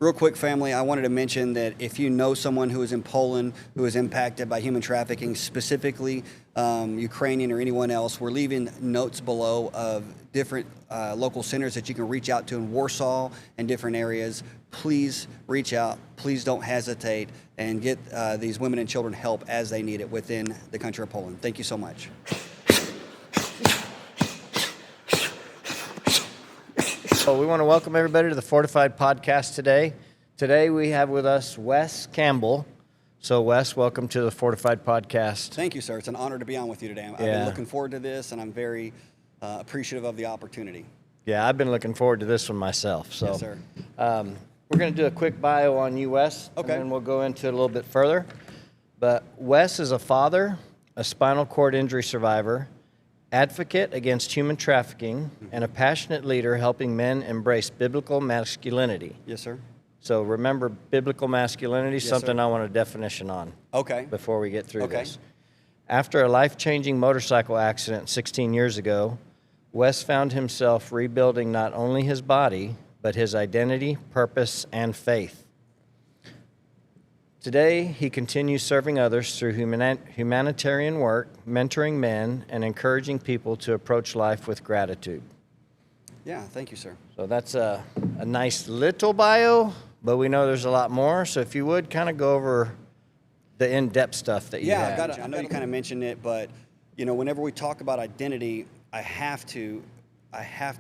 Real quick, family, I wanted to mention that if you know someone who is in Poland who is impacted by human trafficking, specifically Ukrainian or anyone else, we're leaving notes below of different local centers that you can reach out to in Warsaw and different areas. Please reach out. Please don't hesitate and get these women and children help as they need it within the country of Poland. Thank you so much. So we want to welcome everybody to the Fortified Podcast today. Today we have with us Wes Campbell. So Wes, welcome to the Fortified Podcast. Thank you, sir. It's an honor to be on with you today. I've been looking forward to this, and I'm very appreciative of the opportunity. Yeah, I've been looking forward to this one myself. So, yes, sir. We're going to do a quick bio on you, Wes, okay, and then we'll go into it a little bit further. But Wes is a father, a spinal cord injury survivor, advocate against human trafficking, and a passionate leader helping men embrace biblical masculinity. Yes, sir. So remember, biblical masculinity is something sir. I want a definition on. Okay. Before we get through Okay. this. After a life-changing motorcycle accident 16 years ago, Wes found himself rebuilding not only his body, but his identity, purpose, and faith. Today, he continues serving others through humanitarian work, mentoring men, and encouraging people to approach life with gratitude. Yeah, thank you, sir. So that's a nice little bio, but we know there's a lot more. So if you would, kind of go over the in-depth stuff that you have. I know you kind of mentioned it, but whenever we talk about identity, I have to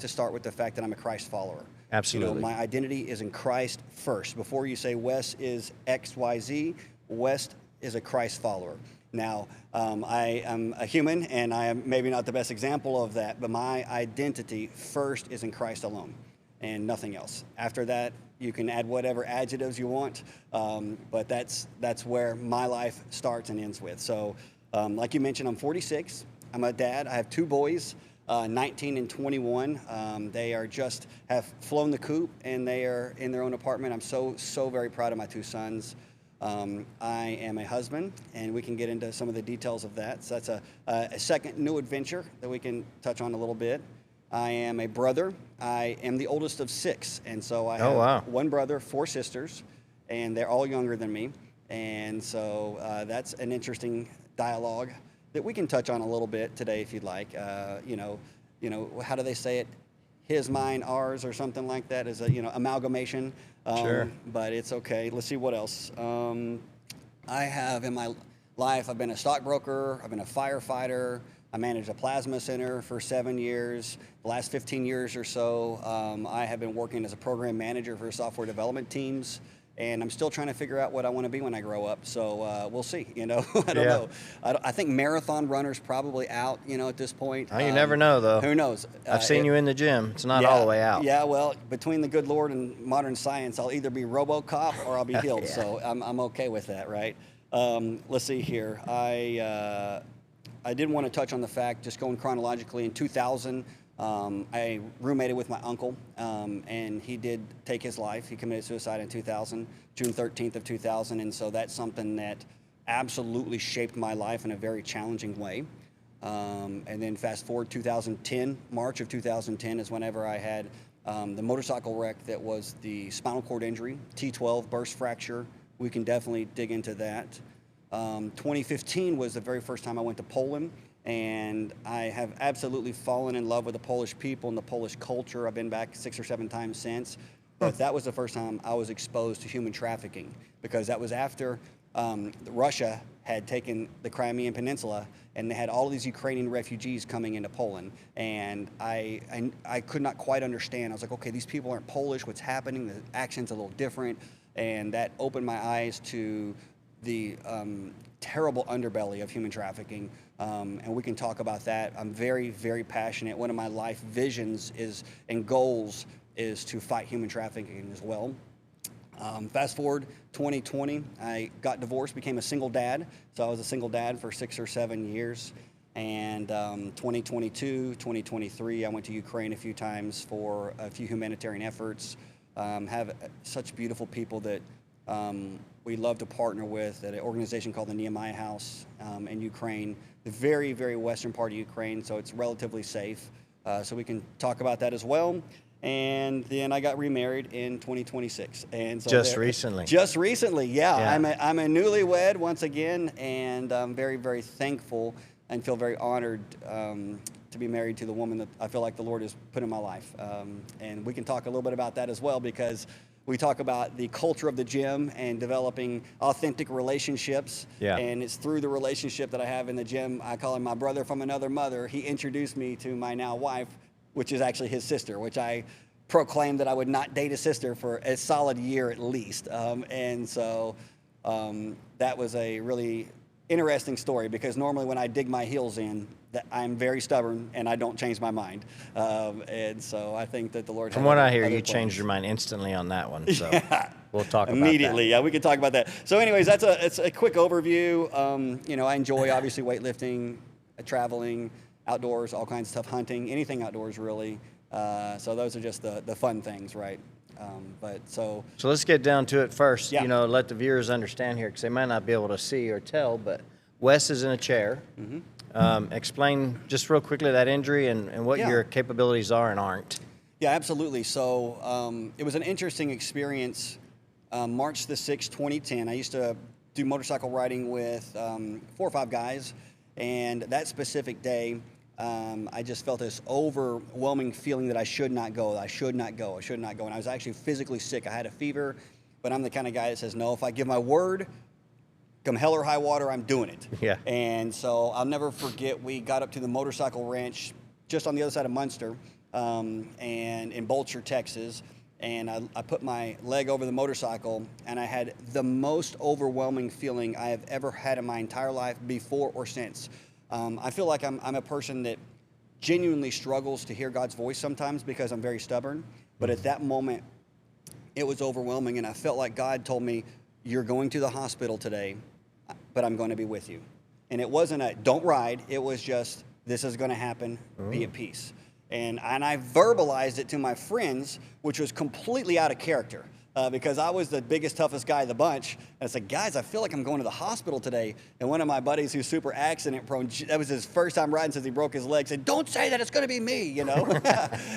start with the fact that I'm a Christ follower. Absolutely. My identity is in Christ first. Before you say Wes is XYZ, Wes is a Christ follower. Now, I am a human, and I am maybe not the best example of that, but my identity first is in Christ alone and nothing else. After that, you can add whatever adjectives you want, but that's where my life starts and ends with. So, like you mentioned, I'm 46. I'm a dad. I have two boys. 19 and 21. They have flown the coop, and they are in their own apartment. I'm so very proud of my two sons. I am a husband, and we can get into some of the details of that. So that's a second new adventure that we can touch on a little bit. I am a brother. I am the oldest of six, and so I have one brother, four sisters, and they're all younger than me. And so that's an interesting dialogue that we can touch on a little bit today if you'd like. How do they say it? His, mine, ours, or something like that is amalgamation. Sure. But it's okay. Let's see what else. I have in my life, I've been a stockbroker, I've been a firefighter, I managed a plasma center for 7 years. The last 15 years or so, I have been working as a program manager for software development teams. And I'm still trying to figure out what I want to be when I grow up. So we'll see. I don't know. I think marathon runner's probably out. At this point. Oh, you never know, though. Who knows? I've seen you in the gym. It's not all the way out. Yeah. Well, between the good Lord and modern science, I'll either be RoboCop or I'll be healed. Yeah. So I'm okay with that, right? Let's see here. I did want to touch on the fact, just going chronologically, in 2000. I roommated with my uncle, and he did take his life. He committed suicide in 2000, June 13th of 2000, and so that's something that absolutely shaped my life in a very challenging way. And then fast forward 2010, March of 2010 is whenever I had the motorcycle wreck that was the spinal cord injury, T12 burst fracture. We can definitely dig into that. 2015 was the very first time I went to Poland. And I have absolutely fallen in love with the Polish people and the Polish culture. I've been back 6 or 7 times since. But that was the first time I was exposed to human trafficking, because that was after Russia had taken the Crimean Peninsula, and they had all these Ukrainian refugees coming into Poland. And I could not quite understand. I was like, okay, these people aren't Polish. What's happening? The accent's a little different. And that opened my eyes to the terrible underbelly of human trafficking. And we can talk about that. I'm very, very passionate. One of my life visions and goals is to fight human trafficking as well. Fast forward 2020, I got divorced, became a single dad. So I was a single dad for 6 or 7 years. And 2022, 2023, I went to Ukraine a few times for a few humanitarian efforts. Have such beautiful people that we love to partner with at an organization called the Nehemiah House in Ukraine, the very, very western part of Ukraine, so it's relatively safe. So we can talk about that as well. And then I got remarried in 2026. And so Just recently. Just recently, yeah. Yeah. I'm a newlywed once again, and I'm very, very thankful and feel very honored to be married to the woman that I feel like the Lord has put in my life. And we can talk a little bit about that as well, because we talk about the culture of the gym and developing authentic relationships. Yeah. And it's through the relationship that I have in the gym. I call him my brother from another mother. He introduced me to my now wife, which is actually his sister, which I proclaimed that I would not date a sister for a solid year at least. And so that was a really interesting story, because normally when I dig my heels in, that I'm very stubborn and I don't change my mind. And so I think that the Lord. From what I hear, you changed your mind instantly on that one. So we'll talk about immediately. that. Yeah, we can talk about that. So, anyways, it's a quick overview. You know, I enjoy obviously weightlifting, traveling, outdoors, all kinds of stuff, hunting, anything outdoors really. So those are just the fun things, right? So let's get down to it first. Yeah. You know, let the viewers understand here, because they might not be able to see or tell, but Wes is in a chair. Explain just real quickly that injury and what your capabilities are and aren't. Yeah, absolutely. So it was an interesting experience. March the 6th, 2010, I used to do motorcycle riding with 4 or 5 guys, and that specific day, I just felt this overwhelming feeling that I should not go, and I was actually physically sick. I had a fever, but I'm the kind of guy that says, no, if I give my word, come hell or high water, I'm doing it. Yeah. And so I'll never forget, we got up to the motorcycle ranch just on the other side of Munster, and in Bolcher, Texas, and I put my leg over the motorcycle, and I had the most overwhelming feeling I have ever had in my entire life, before or since. I feel like I'm a person that genuinely struggles to hear God's voice sometimes, because I'm very stubborn. But at that moment, it was overwhelming, and I felt like God told me, you're going to the hospital today, but I'm going to be with you. And it wasn't a don't ride. It was just, this is going to happen. Be at peace. And I verbalized it to my friends, which was completely out of character. Because I was the biggest, toughest guy of the bunch. And I said, guys, I feel like I'm going to the hospital today. And one of my buddies who's super accident prone, that was his first time riding since he broke his leg, said, don't say that, it's going to be me, you know.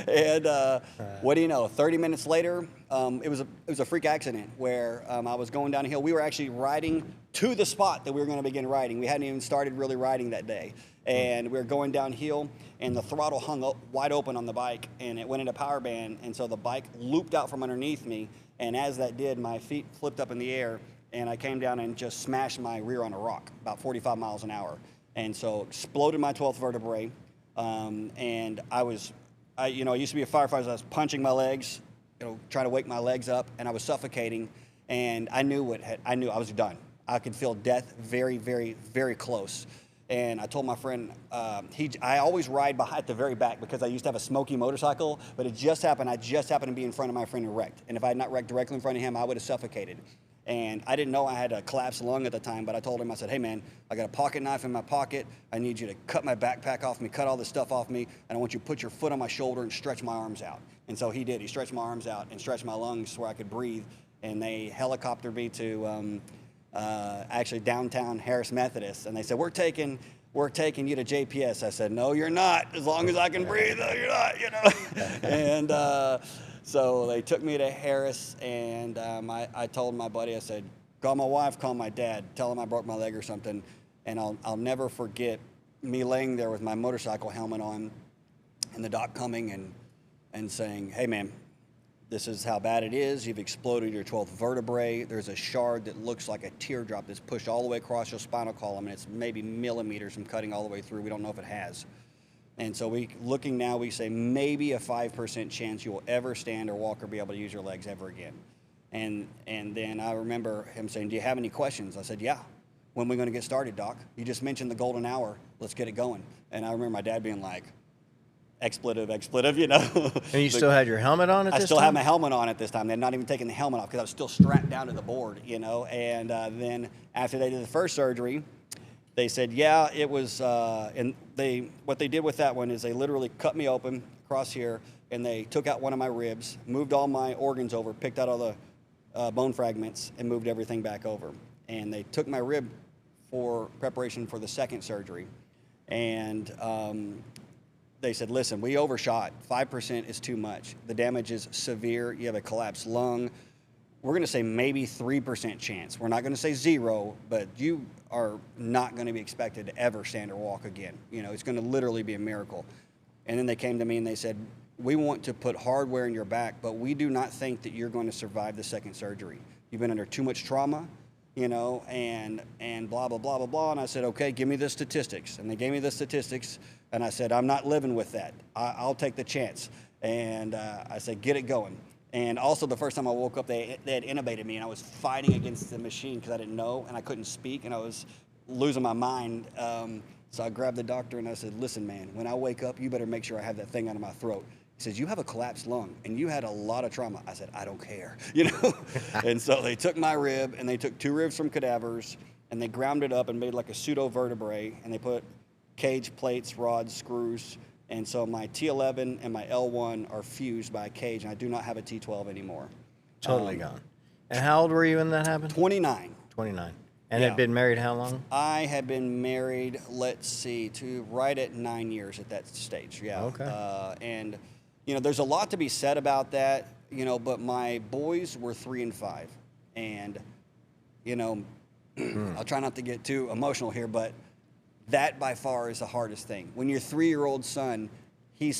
And what do you know, 30 minutes later, it was a freak accident where I was going down a hill. We were actually riding to the spot that we were going to begin riding. We hadn't even started really riding that day. And we were going downhill, and the throttle hung up wide open on the bike, and it went into power band. And so the bike looped out from underneath me. And as that did, my feet flipped up in the air, and I came down and just smashed my rear on a rock, about 45 miles an hour. And so exploded my 12th vertebrae. And I used to be a firefighter. So I was punching my legs, trying to wake my legs up, and I was suffocating. And I knew I was done. I could feel death very, very, very close. And I told my friend, I always ride at the very back, because I used to have a smoky motorcycle, but I just happened to be in front of my friend who wrecked. And if I had not wrecked directly in front of him, I would have suffocated. And I didn't know I had a collapsed lung at the time, but I told him, I said, hey man, I got a pocket knife in my pocket. I need you to cut my backpack off me, cut all this stuff off me, and I want you to put your foot on my shoulder and stretch my arms out. And so he did. He stretched my arms out and stretched my lungs where I could breathe. And they helicoptered me to actually downtown Harris Methodist, and they said, we're taking you to JPS. I said, no, you're not. As long as I can breathe, no, you're not, And so they took me to Harris, and I told my buddy, I said, call my wife, call my dad, tell him I broke my leg or something. And I'll never forget me laying there with my motorcycle helmet on, and the doc coming and saying, hey man, this is how bad it is. You've exploded your 12th vertebrae. There's a shard that looks like a teardrop that's pushed all the way across your spinal column, and it's maybe millimeters from cutting all the way through. We don't know if it has. And so we say maybe a 5% chance you will ever stand or walk or be able to use your legs ever again. And then I remember him saying, do you have any questions? I said, yeah. When are we going to get started, Doc? You just mentioned the golden hour. Let's get it going. And I remember my dad being like, expletive. And you still had your helmet on at this time? I still had my helmet on at this time. They had not even taken the helmet off, because I was still strapped down to the board, And then after they did the first surgery, they said, yeah, it was, what they did with that one is they literally cut me open across here, and they took out one of my ribs, moved all my organs over, picked out all the bone fragments, and moved everything back over. And they took my rib for preparation for the second surgery. And they said, listen, we overshot. 5% is too much. The damage is severe. You have a collapsed lung. We're going to say maybe 3% chance. We're not going to say 0, but you are not going to be expected to ever stand or walk again. It's going to literally be a miracle. And then they came to me and they said, we want to put hardware in your back, but we do not think that you're going to survive the second surgery. You've been under too much trauma, and blah, blah, blah, blah, blah. And I said, okay, give me the statistics. And they gave me the statistics, and I said, I'm not living with that. I'll take the chance. And I said, get it going. And also the first time I woke up, they had intubated me, and I was fighting against the machine because I didn't know, and I couldn't speak, and I was losing my mind. So I grabbed the doctor, and I said, listen, man, when I wake up, you better make sure I have that thing out of my throat. He says, you have a collapsed lung, and you had a lot of trauma. I said, I don't care, And so they took my rib, and they took 2 ribs from cadavers, and they ground it up and made like a pseudo vertebrae, and they put cage plates, rods, screws. And so my T11 and my L1 are fused by a cage, and I do not have a T12 anymore. Totally gone. And how old were you when that happened? 29. 29. And Yeah. had been married how long? I had been married, to right at 9 years at that stage. Yeah. Okay. And, there's a lot to be said about that, but my boys were 3 and 5. And, I'll try not to get too emotional here, but that by far is the hardest thing. When your 3-year-old son, he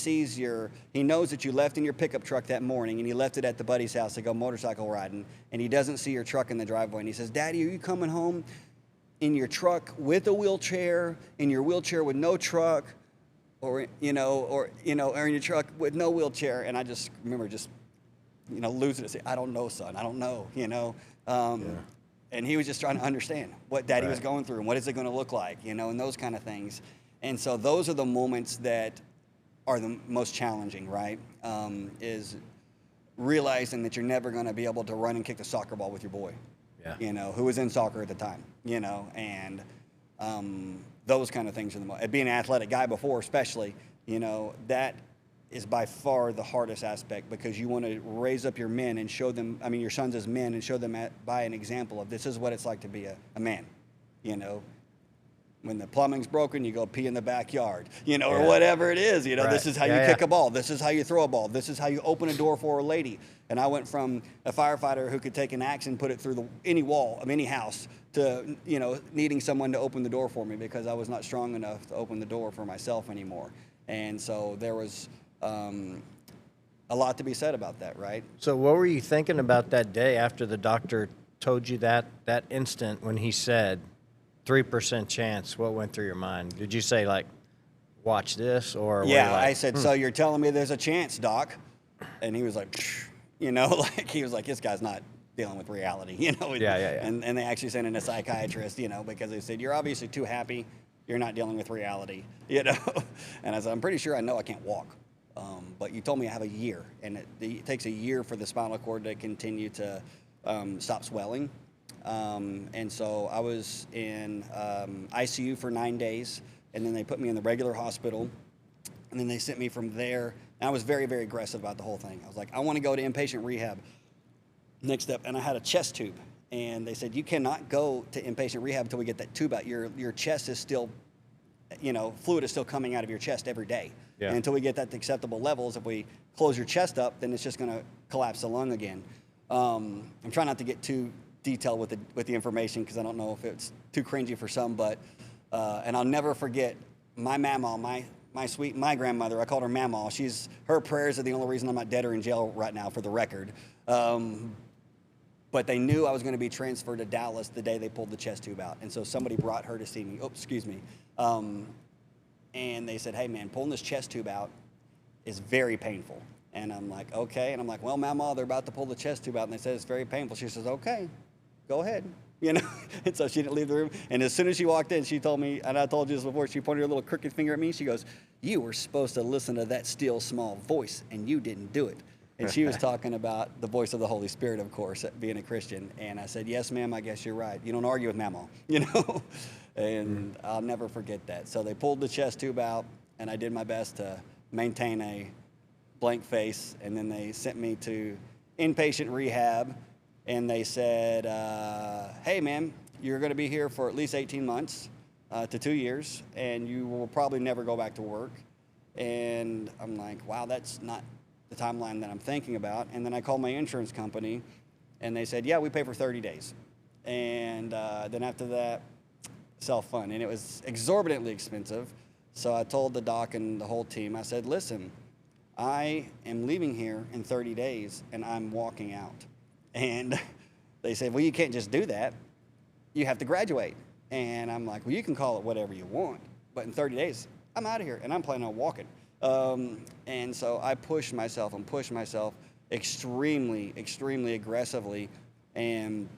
knows that you left in your pickup truck that morning, and he left it at the buddy's house to go motorcycle riding, and he doesn't see your truck in the driveway, and he says, Daddy, are you coming home in your truck with a wheelchair, in your wheelchair with no truck, or in your truck with no wheelchair? And I just remember losing it. Say, I don't know, son. I don't know, And he was just trying to understand what Daddy was going through and what is it going to look like, and those kind of things. And so those are the moments that are the most challenging, right? Is realizing that you're never going to be able to run and kick the soccer ball with your boy, who was in soccer at the time, and those kind of things are the most. Being an athletic guy before, especially, that is by far the hardest aspect, because you want to raise up your men and show them, your sons as men, and show them by an example of this is what it's like to be a man, When the plumbing's broken, you go pee in the backyard, or whatever it is, This is how you kick a ball. This is how you throw a ball. This is how you open a door for a lady. And I went from a firefighter who could take an axe and put it through any wall of any house to, needing someone to open the door for me because I was not strong enough to open the door for myself anymore. And so there was a lot to be said about that, right? So what were you thinking about that day after the doctor told you that instant when he said 3% chance? What went through your mind? Did you say, like, watch this? Or yeah, I said, so you're telling me there's a chance, doc? And he was like, he was like, this guy's not dealing with reality, Yeah. And they actually sent in a psychiatrist, because they said, you're obviously too happy. You're not dealing with reality, And I said, I'm pretty sure I know I can't walk. But you told me I have a year, and it takes a year for the spinal cord to continue to stop swelling. And so I was in ICU for 9 days, and then they put me in the regular hospital, and then they sent me from there. And I was very, very aggressive about the whole thing. I was like, I want to go to inpatient rehab next up, and I had a chest tube. And they said, you cannot go to inpatient rehab until we get that tube out. Your chest is still, fluid is still coming out of your chest every day. Yeah. And until we get that to acceptable levels, if we close your chest up, then it's just going to collapse the lung again. I'm trying not to get too detailed with the information because I don't know if it's too cringy for some, but and I'll never forget my mama, my grandmother. I called her Mama. Her prayers are the only reason I'm not dead or in jail right now, for the record. But they knew I was going to be transferred to Dallas the day they pulled the chest tube out, and so somebody brought her to see me. Oh, excuse me. And they said, hey, man, pulling this chest tube out is very painful. And I'm like, okay. And I'm like, well, Mama, they're about to pull the chest tube out. And they said, it's very painful. She says, okay, go ahead. And so she didn't leave the room. And as soon as she walked in, she told me, and I told you this before, she pointed her little crooked finger at me. She goes, you were supposed to listen to that still small voice, and you didn't do it. And she was talking about the voice of the Holy Spirit, of course, being a Christian. And I said, yes, ma'am, I guess you're right. You don't argue with Mama, And I'll never forget that. So they pulled the chest tube out, and I did my best to maintain a blank face. And then they sent me to inpatient rehab, and they said, hey, man, you're going to be here for at least 18 months to 2 years, and you will probably never go back to work. And I'm like, wow, that's not the timeline that I'm thinking about. And then I called my insurance company, and they said, yeah, we pay for 30 days. And then after that, self-fund. And it was exorbitantly expensive. So I told the doc and the whole team, I said, listen, I am leaving here in 30 days, and I'm walking out. And they said, well, you can't just do that. You have to graduate. And I'm like, well, you can call it whatever you want, but in 30 days, I'm out of here, and I'm planning on walking. And so I pushed myself extremely, extremely aggressively, and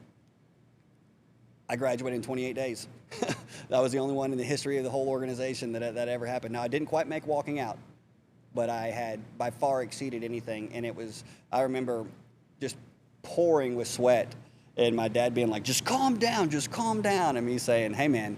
I graduated in 28 days. That was the only one in the history of the whole organization that ever happened. Now, I didn't quite make walking out, but I had by far exceeded anything, and I remember just pouring with sweat, and my dad being like, just calm down, and me saying, hey, man,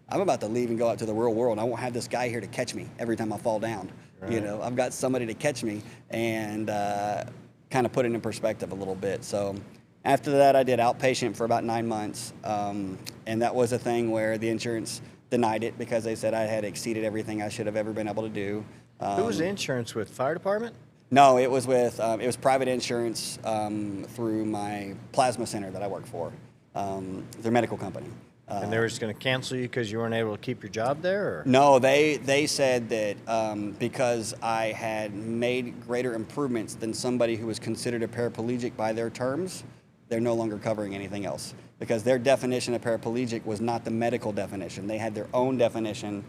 I'm about to leave and go out to the real world. I won't have this guy here to catch me every time I fall down. Right. You know, I've got somebody to catch me, and kind of put it in perspective a little bit. So after that, I did outpatient for about 9 months, and that was a thing where the insurance denied it because they said I had exceeded everything I should have ever been able to do. Who was the insurance with? Fire department? No, it was with it was private insurance through my plasma center that I work for, their medical company. And they were just going to cancel you because you weren't able to keep your job there? Or? No, they said that because I had made greater improvements than somebody who was considered a paraplegic by their terms, they're no longer covering anything else because their definition of paraplegic was not the medical definition. They had their own definition,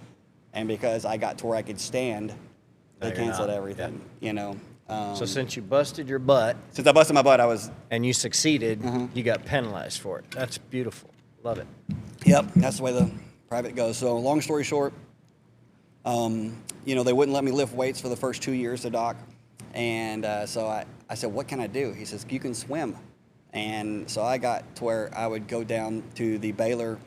and because I got to where I could stand, they canceled everything. Yeah. You know. So since you busted your butt, since I busted my butt, I was and you succeeded, you got penalized for it. That's beautiful. Love it. Yep, that's the way the private goes. So long story short, you know, they wouldn't let me lift weights for the first 2 years, the doc. And so I said, what can I do? He says, you can swim. And so I got to where I would go down to the Baylor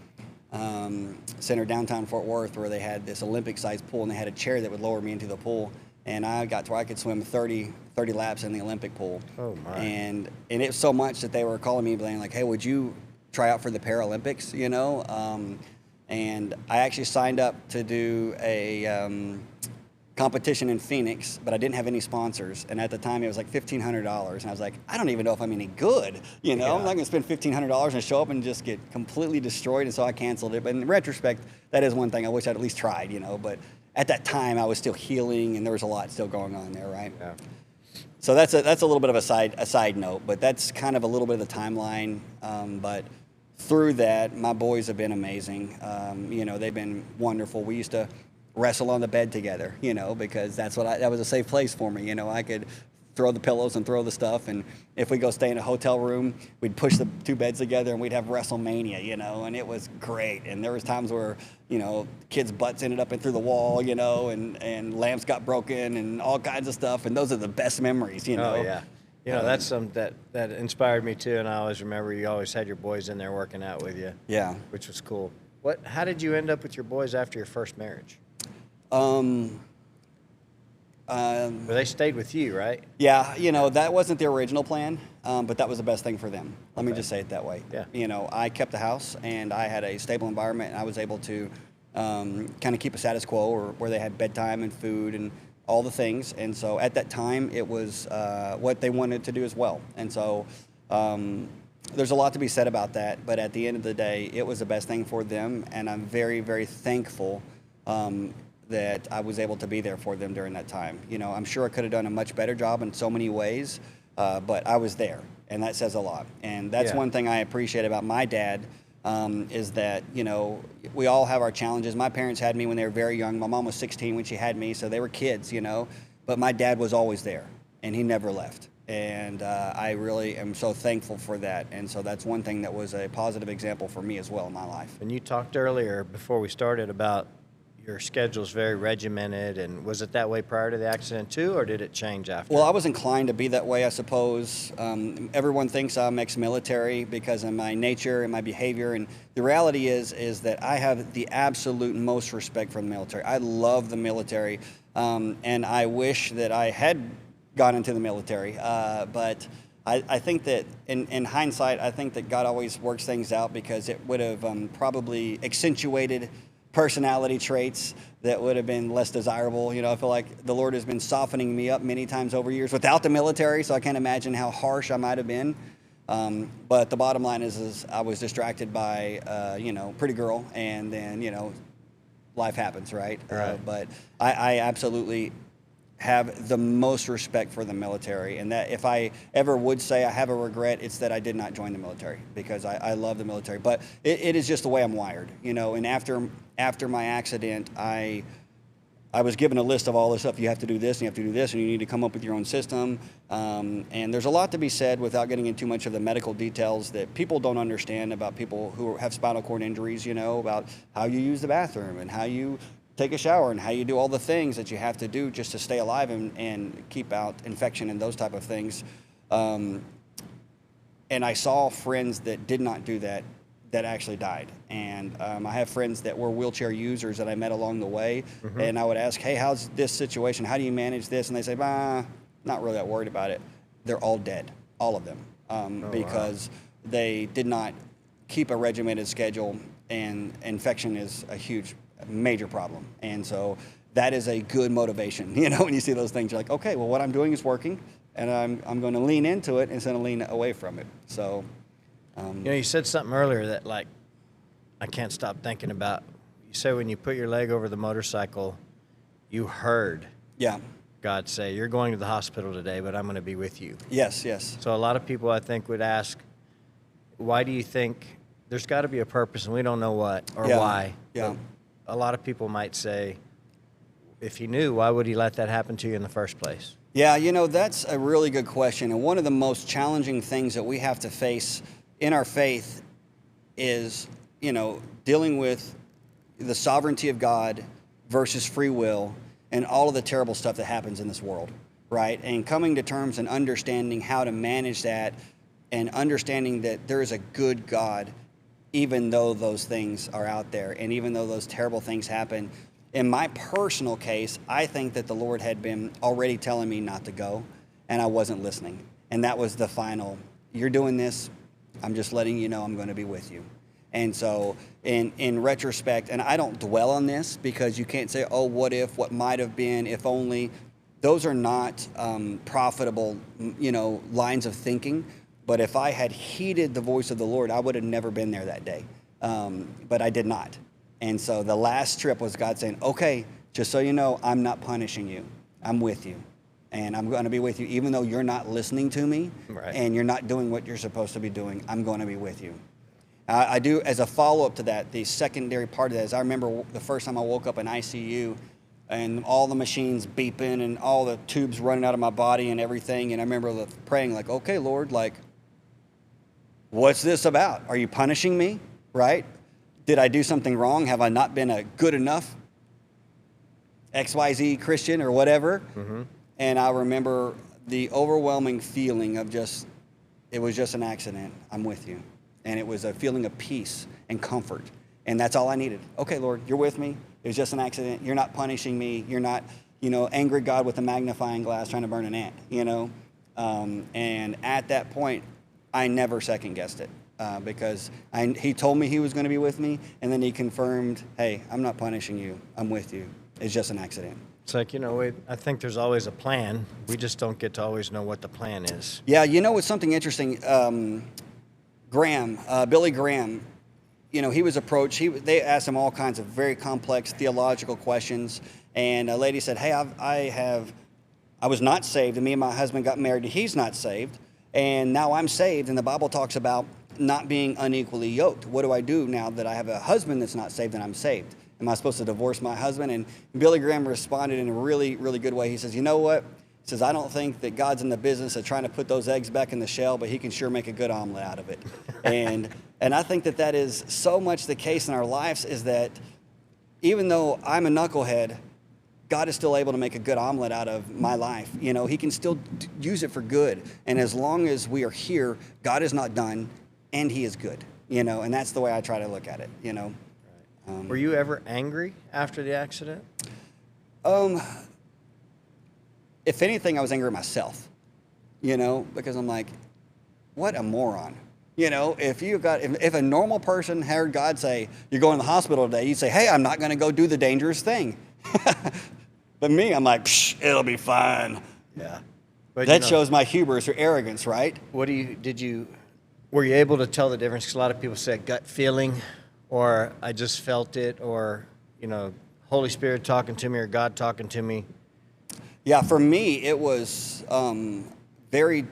Center downtown Fort Worth where they had this Olympic-sized pool, and they had a chair that would lower me into the pool. And I got to where I could swim 30 laps in the Olympic pool. Oh, my. And it was so much that they were calling me saying, like, hey, would you try out for the Paralympics, you know? And I actually signed up to do a competition in Phoenix, but I didn't have any sponsors. And at the time, it was like $1,500. And I was like, I don't even know if I'm any good, you know? Yeah. I'm not going to spend $1,500 and show up and just get completely destroyed. And so I canceled it. But in retrospect, that is one thing I wish I'd at least tried, you know? But at that time, I was still healing, and there was a lot still going on there, right? Yeah. So that's a little bit of a side note, but that's kind of a little bit of the timeline. But through that, my boys have been amazing. You know, they've been wonderful. We used to wrestle on the bed together, you know, because that was a safe place for me. You know, I could throw the pillows and throw the stuff, and if we go stay in a hotel room, we'd push the two beds together and we'd have WrestleMania, you know, and it was great. And there was times where, you know, kids' butts ended up in through the wall, you know, and lamps got broken and all kinds of stuff, and those are the best memories, you know. Oh, yeah. You know, that's something that inspired me too, and I always remember you always had your boys in there working out with you. Yeah. Which was cool. How did you end up with your boys after your first marriage? Well, they stayed with you, right? Yeah, you know, that wasn't the original plan, but that was the best thing for them. Let me just say it that way. Yeah. You know, I kept the house, and I had a stable environment, and I was able to kind of keep a status quo where they had bedtime and food and all the things. And so at that time, it was what they wanted to do as well. And so there's a lot to be said about that, but at the end of the day, it was the best thing for them, and I'm very, very thankful that I was able to be there for them during that time. You know, I'm sure I could have done a much better job in so many ways, but I was there, and that says a lot. And that's one thing I appreciate about my dad, is that, you know, we all have our challenges. My parents had me when they were very young. My mom was 16 when she had me, so they were kids, you know, but my dad was always there, and he never left. And I really am so thankful for that. And so that's one thing that was a positive example for me as well in my life. And you talked earlier before we started about your schedule's very regimented, and was it that way prior to the accident too, or did it change after? Well, I was inclined to be that way, I suppose. Everyone thinks I'm ex-military because of my nature and my behavior, and the reality is that I have the absolute most respect for the military. I love the military, and I wish that I had gone into the military, but I think that in hindsight, I think that God always works things out, because it would have probably accentuated personality traits that would have been less desirable. I feel like the Lord has been softening me up many times over years without the military, so I can't imagine how harsh I might have been. But the bottom line is I was distracted by, pretty girl, and then, life happens, right? Right. But I absolutely have the most respect for the military, and that if I ever would say I have a regret, it's that I did not join the military, because I love the military. But it is just the way I'm wired, and after my accident, I was given a list of all this stuff. You have to do this, and you have to do this, and you need to come up with your own system. And there's a lot to be said, without getting into too much of the medical details, that people don't understand about people who have spinal cord injuries, about how you use the bathroom and how you take a shower and how you do all the things that you have to do just to stay alive and keep out infection and those type of things. And I saw friends that did not do that actually died. And I have friends that were wheelchair users that I met along the way. Mm-hmm. And I would ask, hey, how's this situation? How do you manage this? And they say, not really that worried about it. They're all dead, all of them, because they did not keep a regimented schedule, and infection is a major problem. And so that is a good motivation. When you see those things, you're like, okay, well, what I'm doing is working, and I'm going to lean into it instead of lean away from it. So, you said something earlier that, like, I can't stop thinking about. You said when you put your leg over the motorcycle, you heard God say, you're going to the hospital today, but I'm going to be with you. Yes, yes. So a lot of people, I think, would ask, why do you think there's got to be a purpose, and we don't know what or why? Yeah. But a lot of people might say, if he knew, why would he let that happen to you in the first place? Yeah, that's a really good question. And one of the most challenging things that we have to face in our faith is, dealing with the sovereignty of God versus free will and all of the terrible stuff that happens in this world, right? And coming to terms and understanding how to manage that, and understanding that there is a good God, even though those things are out there, and even though those terrible things happen. In my personal case, I think that the Lord had been already telling me not to go, and I wasn't listening. And that was the final, you're doing this, I'm just letting you know I'm going to be with you. And so in retrospect, and I don't dwell on this, because you can't say, oh, what if, what might have been, if only. Those are not profitable, lines of thinking. But if I had heeded the voice of the Lord, I would have never been there that day. But I did not. And so the last trip was God saying, okay, just so you know, I'm not punishing you. I'm with you. And I'm going to be with you. Even though you're not listening to me, right, and you're not doing what you're supposed to be doing, I'm going to be with you. I do, as a follow-up to that, the secondary part of that is, I remember the first time I woke up in ICU, and all the machines beeping and all the tubes running out of my body and everything. And I remember praying, like, okay, Lord, like, what's this about? Are you punishing me, right? Did I do something wrong? Have I not been a good enough XYZ Christian or whatever? Mm-hmm. And I remember the overwhelming feeling of it was just an accident. I'm with you. And it was a feeling of peace and comfort. And that's all I needed. Okay, Lord, you're with me. It was just an accident. You're not punishing me. You're not, angry God with a magnifying glass trying to burn an ant, And at that point, I never second-guessed it, because he told me he was going to be with me, and then he confirmed, hey, I'm not punishing you. I'm with you. It's just an accident. It's like, I think there's always a plan. We just don't get to always know what the plan is. Yeah, it's something interesting. Billy Graham, he was approached. They asked him all kinds of very complex theological questions, and a lady said, hey, I was not saved, and me and my husband got married, and he's not saved, and now I'm saved, and the Bible talks about not being unequally yoked. What do I do now that I have a husband that's not saved and I'm saved? Am I supposed to divorce my husband? And Billy Graham responded in a really, really good way. He says, you know what? He says, I don't think that God's in the business of trying to put those eggs back in the shell, but he can sure make a good omelet out of it. and I think that is so much the case in our lives, is that even though I'm a knucklehead, God is still able to make a good omelet out of my life. He can still use it for good. And as long as we are here, God is not done, and he is good, and that's the way I try to look at it, Were you ever angry after the accident? If anything, I was angry at myself, because I'm like, what a moron. You know, if a normal person heard God say, you're going to the hospital today, you'd say, hey, I'm not going to go do the dangerous thing. But me, I'm like, psh, it'll be fine. Yeah. But that shows my hubris or arrogance, right? Were you able to tell the difference? Because a lot of people say gut feeling, or I just felt it, or, Holy Spirit talking to me, or God talking to me. Yeah, for me, it was very,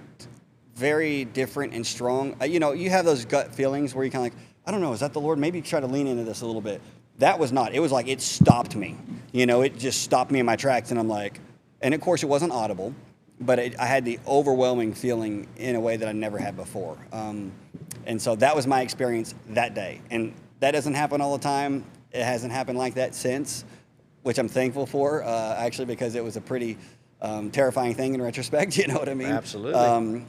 very different and strong. You have those gut feelings where you kind of like, I don't know, is that the Lord? Maybe try to lean into this a little bit. That was not. It was like it stopped me. It just stopped me in my tracks, and I'm like, and of course it wasn't audible, but I had the overwhelming feeling in a way that I never had before. And so that was my experience that day. And that doesn't happen all the time. It hasn't happened like that since, which I'm thankful for, actually, because it was a pretty terrifying thing in retrospect. You know what I mean? Absolutely.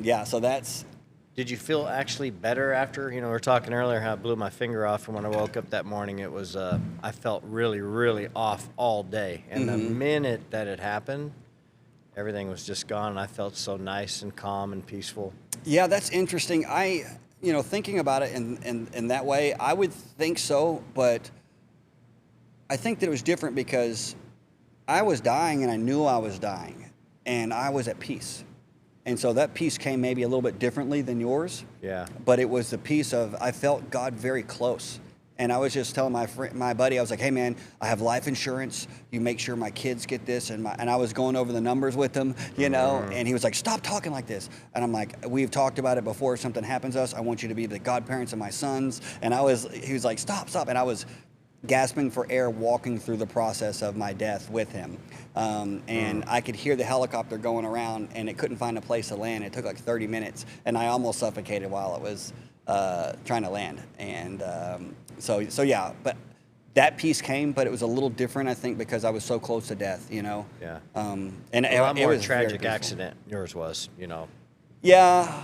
Yeah, so that's... Did you feel actually better after? We were talking earlier how I blew my finger off, and when I woke up that morning, it was, I felt really, really off all day. And the minute that it happened, everything was just gone, and I felt so nice and calm and peaceful. Yeah, that's interesting. Thinking about it in that way, I would think so, but I think that it was different because I was dying and I knew I was dying, and I was at peace. And so that peace came maybe a little bit differently than yours. Yeah. But it was the peace of, I felt God very close. And I was just telling my buddy, I was like, hey man, I have life insurance. You make sure my kids get this. And I was going over the numbers with him, and he was like, stop talking like this. And I'm like, we've talked about it before. If something happens to us, I want you to be the godparents of my sons. And he was like, stop. And I was gasping for air walking through the process of my death with him. I could hear the helicopter going around, and it couldn't find a place to land. It took like 30 minutes, and I almost suffocated while it was trying to land. And so yeah, but that piece came, but it was a little different, I think, because I was so close to death, Yeah. And a lot it more was tragic accident yours was, Yeah,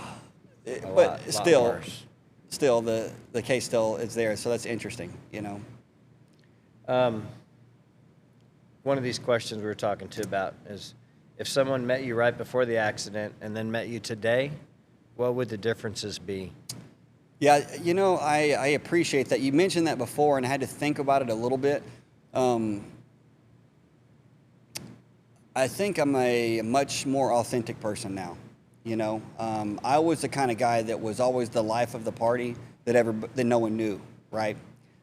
lot still, worse. The case still is there, so that's interesting, One of these questions we were talking about is, if someone met you right before the accident and then met you today, what would the differences be? Yeah, I appreciate that. You mentioned that before, and I had to think about it a little bit. I think I'm a much more authentic person now. I was the kind of guy that was always the life of the party that no one knew, right?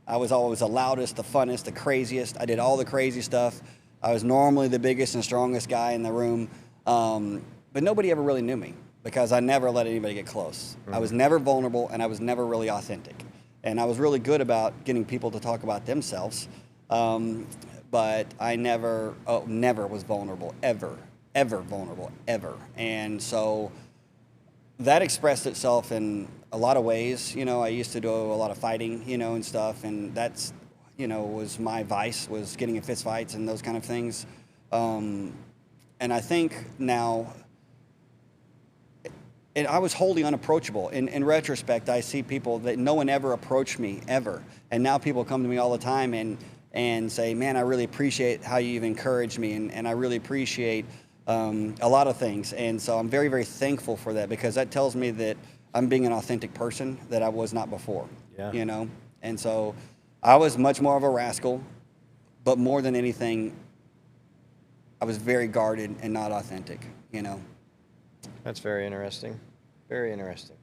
I was always the loudest, the funnest, the craziest. I did all the crazy stuff. I was normally the biggest and strongest guy in the room, but nobody ever really knew me because I never let anybody get close. I was never vulnerable, and I was never really authentic. And I was really good about getting people to talk about themselves, but I never was vulnerable, ever vulnerable, ever. And so that expressed itself in a lot of ways. I used to do a lot of fighting, and stuff, and that's, was my vice, was getting in fist fights and those kind of things. And I think now, I was wholly unapproachable. In retrospect, I see people that no one ever approached me, ever. And now people come to me all the time and say, man, I really appreciate how you've encouraged me, and I really appreciate a lot of things. And so I'm very, very thankful for that, because that tells me that I'm being an authentic person that I was not before. Yeah. And so I was much more of a rascal, but more than anything, I was very guarded and not authentic, That's very interesting. Very interesting.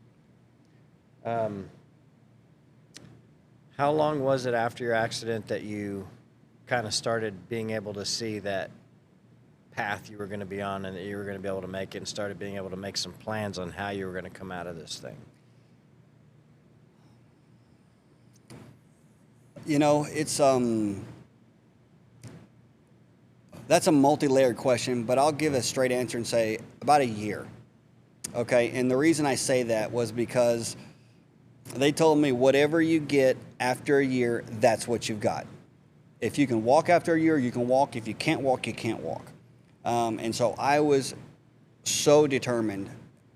How long was it after your accident that you kind of started being able to see that path you were going to be on, and that you were going to be able to make it, and started being able to make some plans on how you were going to come out of this thing? It's that's a multi-layered question, but I'll give a straight answer and say about a year. Okay, and the reason I say that was because they told me whatever you get after a year, that's what you've got. If you can walk after a year, you can walk. If you can't walk, you can't walk. And so I was so determined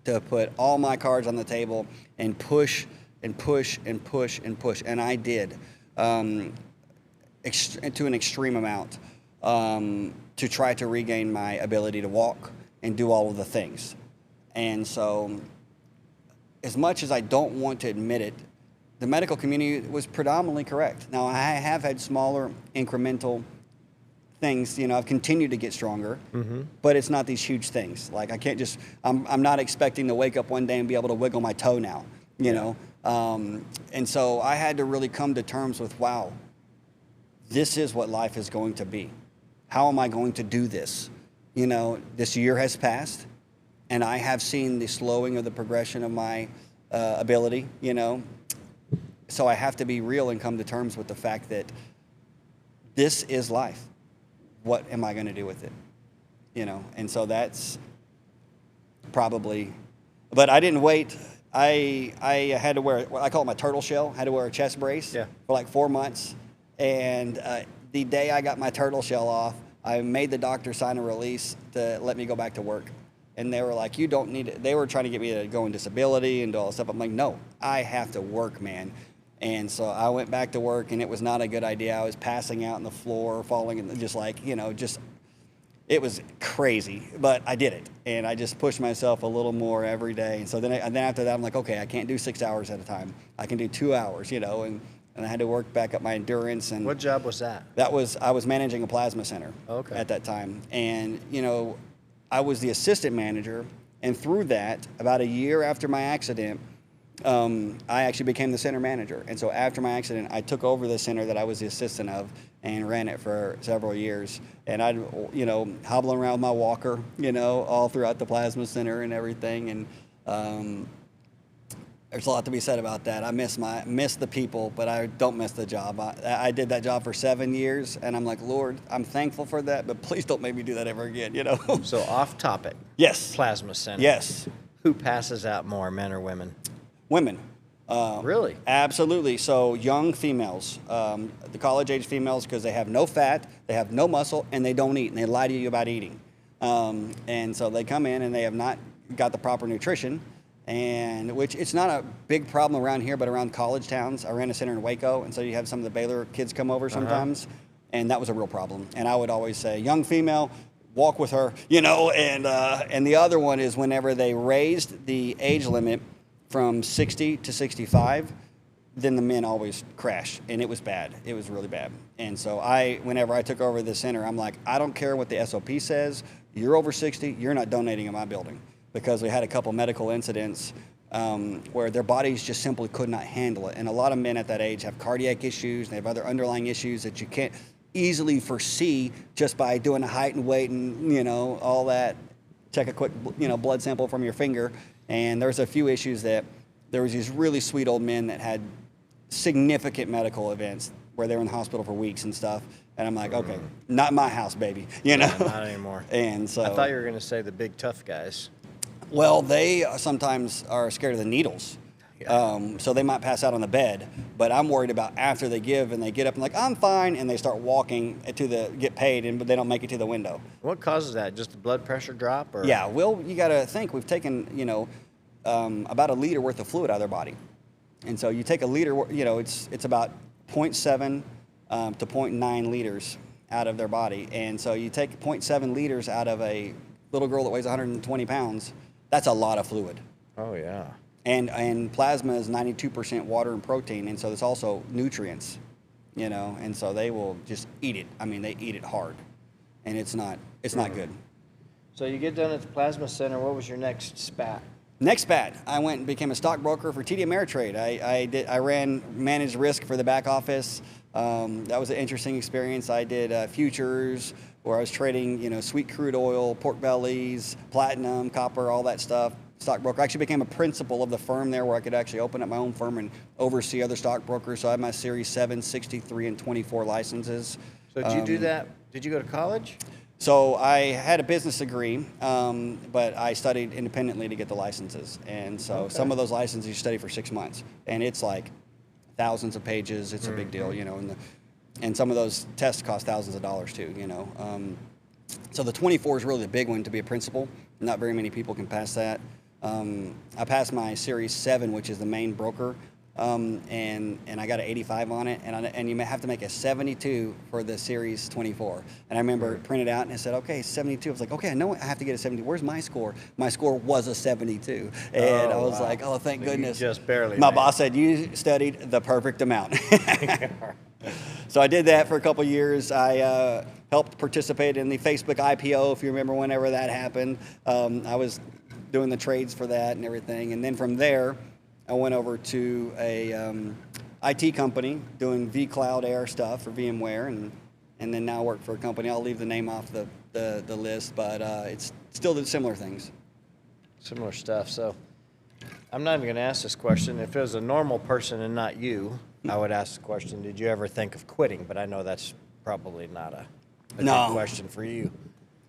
to put all my cards on the table and push and push and push and push. And I did, to an extreme amount, to try to regain my ability to walk and do all of the things. And so as much as I don't want to admit it, the medical community was predominantly correct. Now, I have had smaller incremental things, you know, I've continued to get stronger, but it's not these huge things. Like I can't just, I'm not expecting to wake up one day and be able to wiggle my toe now, you know? And so I had to really come to terms with, wow, this is what life is going to be. How am I going to do this? You know, this year has passed and I have seen the slowing of the progression of my ability, you know? So I have to be real and come to terms with the fact that this is life. What am I going to do with it? You know, and so that's probably, but I didn't wait. I had to wear, I call it my turtle shell. I had to wear a chest brace for like 4 months. And the day I got my turtle shell off, I made the doctor sign a release to let me go back to work. And they were like, you don't need it. They were trying to get me to go on disability and do all this stuff. I'm like, no, I have to work, man. And so I went back to work, and it was not a good idea. I was passing out on the floor, falling, and just like, you know, just, it was crazy. But I did it, and I just pushed myself a little more every day. And so then after that, I'm like, okay, I can't do 6 hours at a time. I can do 2 hours, you know, and I had to work back up my endurance. And what job was that? I was managing a plasma center at that time. And, you know, I was the assistant manager, and through that, about a year after my accident, I actually became the center manager. And so after my accident, I took over the center that I was the assistant of and ran it for several years. And I'd, you know, hobbling around my walker, you know, all throughout the plasma center and everything. And there's a lot to be said about that. I miss the people, but I don't miss the job. I did that job for 7 years, and I'm like, Lord, I'm thankful for that, but please don't make me do that ever again, you know? So off topic. Yes. Plasma center. Yes. Who passes out more, men or women? Women. Really? Absolutely. So young females, the college-age females, because they have no fat, they have no muscle, and they don't eat, and they lie to you about eating. And so they come in, and they have not got the proper nutrition, and which it's not a big problem around here, but around college towns. I ran a center in Waco, and so you have some of the Baylor kids come over sometimes, and that was a real problem. And I would always say, young female, walk with her, you know. And the other one is whenever they raised the age limit from 60 to 65, then the men always crash, and it was bad. It was really bad. And so whenever I took over the center, I'm like, I don't care what the SOP says. You're over 60, you're not donating in my building, because we had a couple medical incidents where their bodies just simply could not handle it. And a lot of men at that age have cardiac issues, they have other underlying issues that you can't easily foresee just by doing a height and weight and, you know, all that. Check a quick, you know, blood sample from your finger. And there's a few issues that there was these really sweet old men that had significant medical events where they were in the hospital for weeks and stuff. And I'm like, okay, not my house, baby, you know? Yeah, not anymore. And so I thought you were going to say the big tough guys. Well, they sometimes are scared of the needles. So they might pass out on the bed, but I'm worried about after they give and they get up and like, I'm fine, and they start walking get paid, but they don't make it to the window. What causes that? Just the blood pressure drop? Or? Yeah, well, you got to think we've taken, you know, about a liter worth of fluid out of their body. And so you take a liter, you know, it's about 0.7 to 0.9 liters out of their body. And so you take 0.7 liters out of a little girl that weighs 120 pounds, that's a lot of fluid. Oh, yeah. And plasma is 92% water and protein, and so there's also nutrients, you know, and so they will just eat it. I mean, they eat it hard, and it's not good. So you get done at the plasma center. What was your next spat? Next spat, I went and became a stockbroker for TD Ameritrade. I managed risk for the back office. That was an interesting experience. I did futures where I was trading, you know, sweet crude oil, pork bellies, platinum, copper, all that stuff. Stockbroker. I actually became a principal of the firm there, where I could actually open up my own firm and oversee other stockbrokers. So I have my Series 7, 63, and 24 licenses. So did you do that? Did you go to college? So I had a business degree, but I studied independently to get the licenses. And so some of those licenses you study for 6 months, and it's like thousands of pages. It's a big deal, you know. And some of those tests cost thousands of dollars too, you know. So the 24 is really the big one to be a principal. Not very many people can pass that. I passed my Series 7, which is the main broker, and I got an 85 on it, and you may have to make a 72 for the Series 24. And I remember it printed out, and it said, okay, 72. I was like, okay, I know I have to get a 70. Where's my score? My score was a 72, and I was like, oh, thank goodness. You just barely. My boss said, you studied the perfect amount. So I did that for a couple of years. I helped participate in the Facebook IPO, if you remember whenever that happened. I was doing the trades for that and everything. And then from there, I went over to a IT company doing vCloud Air stuff for VMware, and then now work for a company. I'll leave the name off the list, but it's still the similar things. Similar stuff. So I'm not even going to ask this question. If it was a normal person and not you, I would ask the question, did you ever think of quitting? But I know that's probably not a good question for you.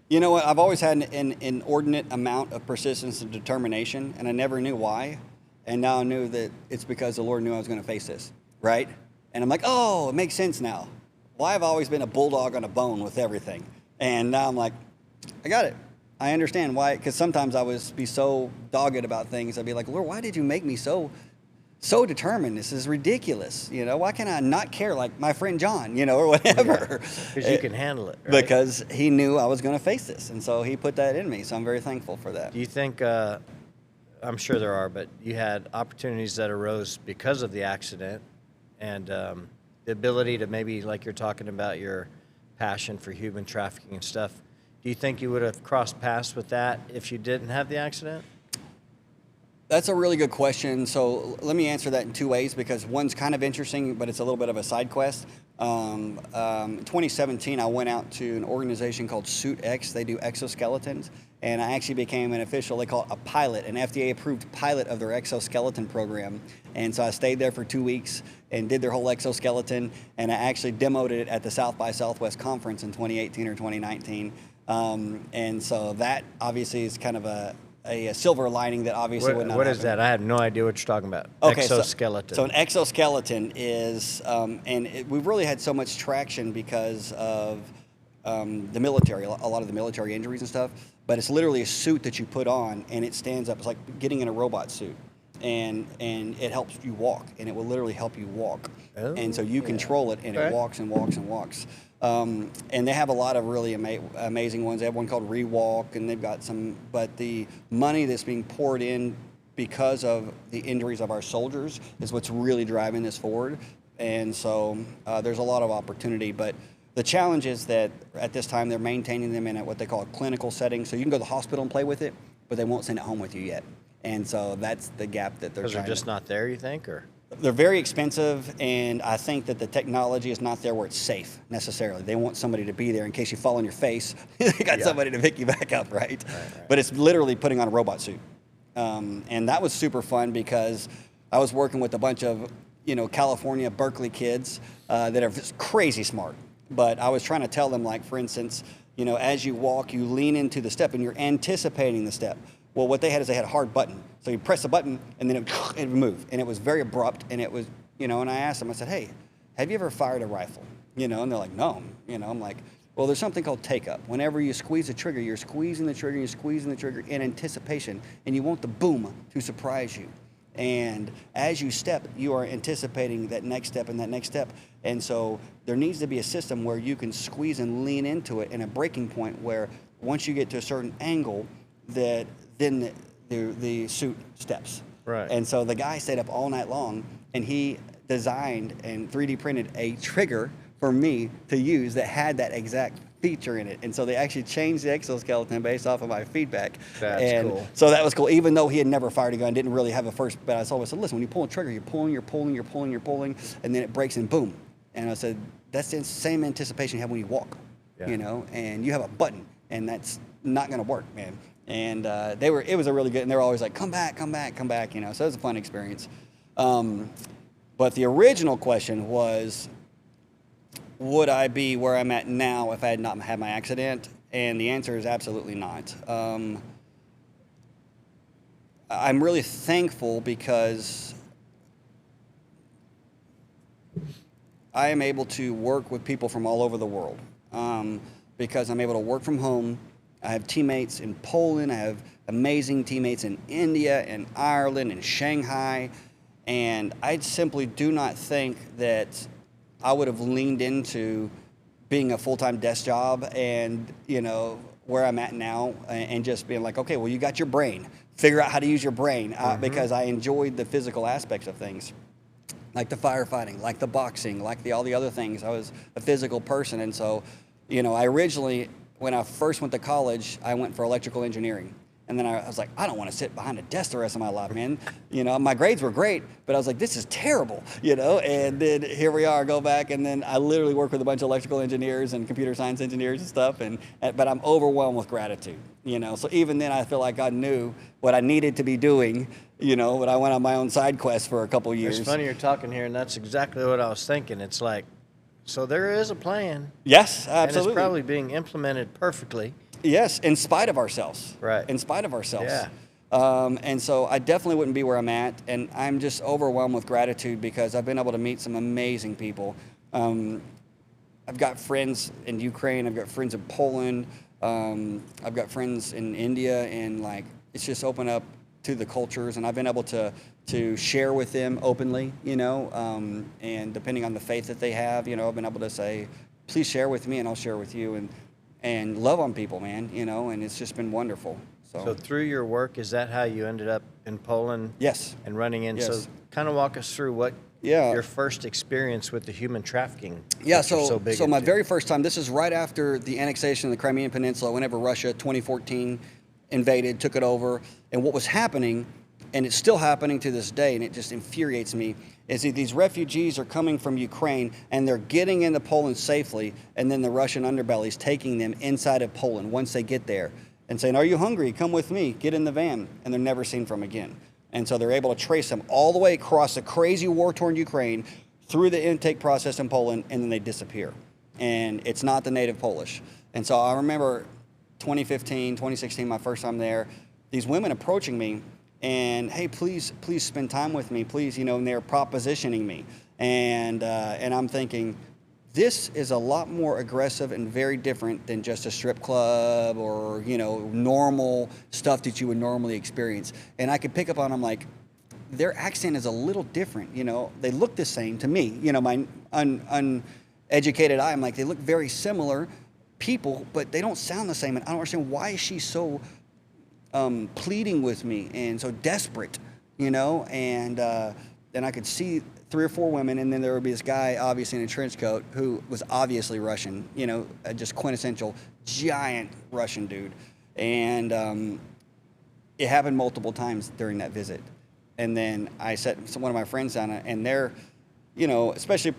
You know what? I've always had an inordinate amount of persistence and determination, and I never knew why. And now I knew that it's because the Lord knew I was going to face this, right? And I'm like, oh, it makes sense now. Well, I've always been a bulldog on a bone with everything. And now I'm like, I got it. I understand why, because sometimes I would be so dogged about things. I'd be like, Lord, why did you make me so determined? This is ridiculous. You know, why can I not care like my friend John, or whatever? Because you can handle it, right? Because he knew I was going to face this, and so he put that in me. So I'm very thankful for that. Do you think, I'm sure there are, but you had opportunities that arose because of the accident and the ability to maybe, like you're talking about, your passion for human trafficking and stuff. Do you think you would have crossed paths with that if you didn't have the accident? That's a really good question. So let me answer that in two ways, because one's kind of interesting, but it's a little bit of a side quest. 2017, I went out to an organization called Suit X. They do exoskeletons, and I actually became an official, they call it a pilot, an FDA-approved pilot of their exoskeleton program. And so I stayed there for 2 weeks and did their whole exoskeleton, and I actually demoed it at the South by Southwest conference in 2018 or 2019. And so that obviously is kind of a silver lining that obviously would not What happen. is that? I have no idea what you're talking about. Okay, exoskeleton. So an exoskeleton is, we've really had so much traction because of the military, a lot of the military injuries and stuff, but it's literally a suit that you put on and it stands up. It's like getting in a robot suit. And it helps you walk, and it will literally help you walk. Oh, and so you control it, and it walks and walks and walks. And they have a lot of really amazing ones. They have one called Rewalk, and they've got some. But the money that's being poured in because of the injuries of our soldiers is what's really driving this forward. And so there's a lot of opportunity. But the challenge is that at this time they're maintaining them in what they call a clinical setting. So you can go to the hospital and play with it, but they won't send it home with you yet. And so that's the gap that they're trying to. Because they're just not there, you think, or? They're very expensive, and I think that the technology is not there where it's safe necessarily. They want somebody to be there in case you fall on your face. They got somebody to pick you back up, right? But it's literally putting on a robot suit. And that was super fun because I was working with a bunch of, California, Berkeley kids that are just crazy smart. But I was trying to tell them, like, for instance, as you walk, you lean into the step and you're anticipating the step. Well, what they had is they had a hard button. So you press the button, and then it would move. And it was very abrupt, and it was, and I asked them, I said, hey, have you ever fired a rifle? And they're like, no. I'm like, well, there's something called take-up. Whenever you squeeze the trigger, you're squeezing the trigger in anticipation, and you want the boom to surprise you. And as you step, you are anticipating that next step and that next step. And so there needs to be a system where you can squeeze and lean into it, and a breaking point where once you get to a certain angle, that then the suit steps. Right. And so the guy stayed up all night long, and he designed and 3D printed a trigger for me to use that had that exact feature in it. And so they actually changed the exoskeleton based off of my feedback. That's cool. So that was cool, even though he had never fired a gun, didn't really have a first, but I always said, listen, when you pull a trigger, you're pulling, and then it breaks and boom. And I said, that's the same anticipation you have when you walk, and you have a button, and that's not going to work, man. And it was a really good, and they were always like, come back, so it was a fun experience. But the original question was, would I be where I'm at now if I had not had my accident? And the answer is absolutely not. I'm really thankful because I am able to work with people from all over the world, because I'm able to work from home. I have teammates in Poland. I have amazing teammates in India and Ireland and Shanghai. And I simply do not think that I would have leaned into being a full-time desk job and, where I'm at now, and just being like, okay, well, you got your brain. Figure out how to use your brain, because I enjoyed the physical aspects of things, like the firefighting, like the boxing, like all the other things. I was a physical person. And so, I originally, when I first went to college, I went for electrical engineering. And then I was like, I don't want to sit behind a desk the rest of my life, man. My grades were great, but I was like, this is terrible, And then here we are, go back, and then I literally work with a bunch of electrical engineers and computer science engineers and stuff, but I'm overwhelmed with gratitude, So even then, I feel like God knew what I needed to be doing, but I went on my own side quest for a couple of years. It's funny you're talking here, and that's exactly what I was thinking. It's like, so there is a plan. Yes, absolutely. And it's probably being implemented perfectly. Yes, in spite of ourselves. Right. In spite of ourselves. Yeah. And so I definitely wouldn't be where I'm at, and I'm just overwhelmed with gratitude because I've been able to meet some amazing people. I've got friends in Ukraine. I've got friends in Poland. I've got friends in India, and it's just opened up to the cultures, and I've been able to share with them openly, and depending on the faith that they have, I've been able to say, please share with me, and I'll share with you, and love on people, man, and it's just been wonderful. So through your work, is that how you ended up in Poland? Yes. And running in? Yes. So kind of walk us through what your first experience with the human trafficking. Yeah, so my very first time, this is right after the annexation of the Crimean Peninsula, whenever Russia, 2014, invaded, took it over. And what was happening, and it's still happening to this day, and it just infuriates me, is that these refugees are coming from Ukraine, and they're getting into Poland safely, and then the Russian underbelly's taking them inside of Poland once they get there and saying, are you hungry? Come with me. Get in the van. And they're never seen from again. And so they're able to trace them all the way across the crazy war-torn Ukraine through the intake process in Poland, and then they disappear. And it's not the native Polish. And so I remember 2015, 2016, my first time there, these women approaching me and, hey, please spend time with me, please, and they're propositioning me. And I'm thinking, this is a lot more aggressive and very different than just a strip club or, normal stuff that you would normally experience. And I could pick up on them, like, their accent is a little different, They look the same to me. My uneducated eye, I'm like, they look very similar people, but they don't sound the same. And I don't understand, why is she so pleading with me and so desperate, And then I could see 3 or 4 women, and then there would be this guy, obviously in a trench coat, who was obviously Russian, just quintessential giant Russian dude. And it happened multiple times during that visit. And then I set one of my friends down, and they're, especially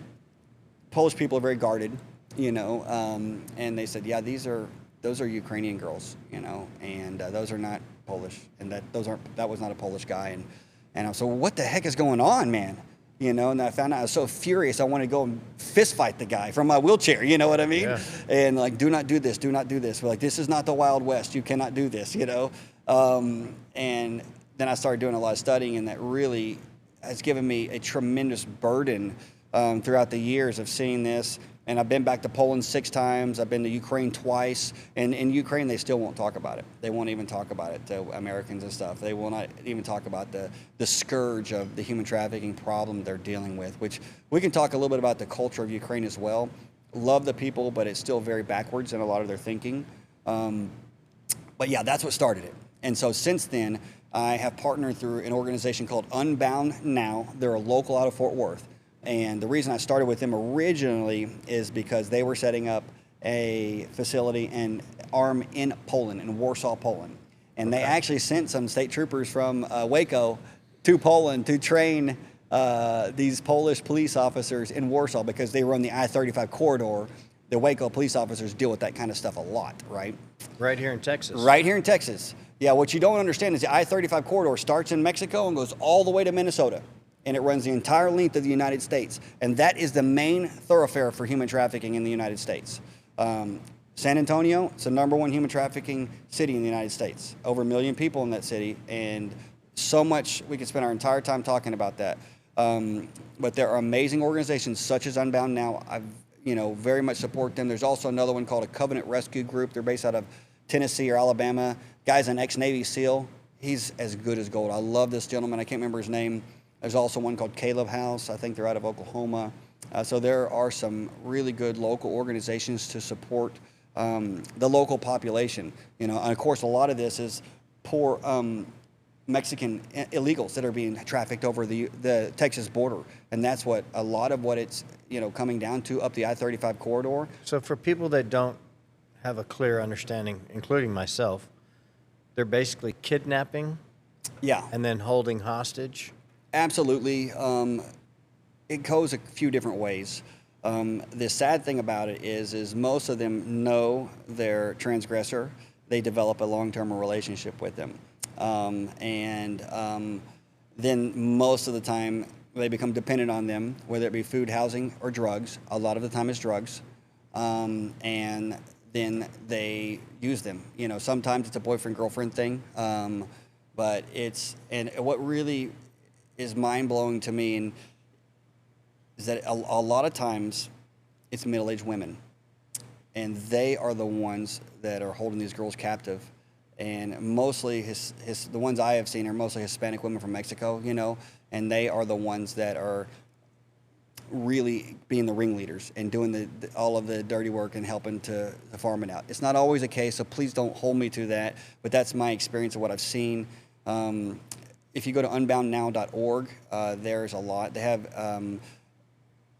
Polish people are very guarded, and they said, yeah, those are Ukrainian girls, and those are not Polish, and that was not a Polish guy. And I was, so what the heck is going on, man? And I found out, I was so furious, I wanted to go and fist fight the guy from my wheelchair, you know what I mean? Yeah. And like, do not do this, do not do this. We're like, this is not the Wild West, you cannot do this, And then I started doing a lot of studying, and that really has given me a tremendous burden throughout the years of seeing this. And I've been back to Poland 6 times. I've been to Ukraine twice. And in Ukraine, they still won't talk about it. They won't even talk about it to Americans and stuff. They will not even talk about the scourge of the human trafficking problem they're dealing with, which we can talk a little bit about the culture of Ukraine as well. Love the people, but it's still very backwards in a lot of their thinking. But yeah, that's what started it. And so since then, I have partnered through an organization called Unbound Now. They're a local out of Fort Worth. And the reason I started with them originally is because they were setting up a facility and arm in Poland, in Warsaw, Poland. And they actually sent some state troopers from Waco to Poland to train these Polish police officers in Warsaw, because they were on the I-35 corridor. The Waco police officers deal with that kind of stuff a lot, right? Right here in Texas. Right here in Texas. Yeah, what you don't understand is the I-35 corridor starts in Mexico and goes all the way to Minnesota. And it runs the entire length of the United States. And that is the main thoroughfare for human trafficking in the United States. San Antonio, it's the #1 human trafficking city in the United States. Over 1 million people in that city, and so much, we could spend our entire time talking about that. But there are amazing organizations such as Unbound Now. I very much support them. There's also another one called a Covenant Rescue Group. They're based out of Tennessee or Alabama. Guy's an ex-Navy SEAL. He's as good as gold. I love this gentleman. I can't remember his name. There's also one called Caleb House. I think they're out of Oklahoma. So there are some really good local organizations to support the local population. And of course, a lot of this is poor Mexican illegals that are being trafficked over the Texas border, and that's what a lot of what it's coming down to up the I-35 corridor. So for people that don't have a clear understanding, including myself, they're basically kidnapping, Yeah, and then holding hostage. absolutely. It goes a few different ways. The sad thing about it is most of them know their transgressor. They develop a long-term relationship with them. Then most of the time they become dependent on them, whether it be food, housing, or drugs. A lot of the time it's drugs. And then they use them. Sometimes it's a boyfriend-girlfriend thing. But what really is mind-blowing to me is that a lot of times it's middle-aged women. And they are the ones that are holding these girls captive. And mostly the ones I have seen are mostly Hispanic women from Mexico, and they are the ones that are really being the ringleaders and doing all of the dirty work and helping to farm it out. It's not always the case, so please don't hold me to that, but that's my experience of what I've seen. If you go to unboundnow.org, there's a lot. They have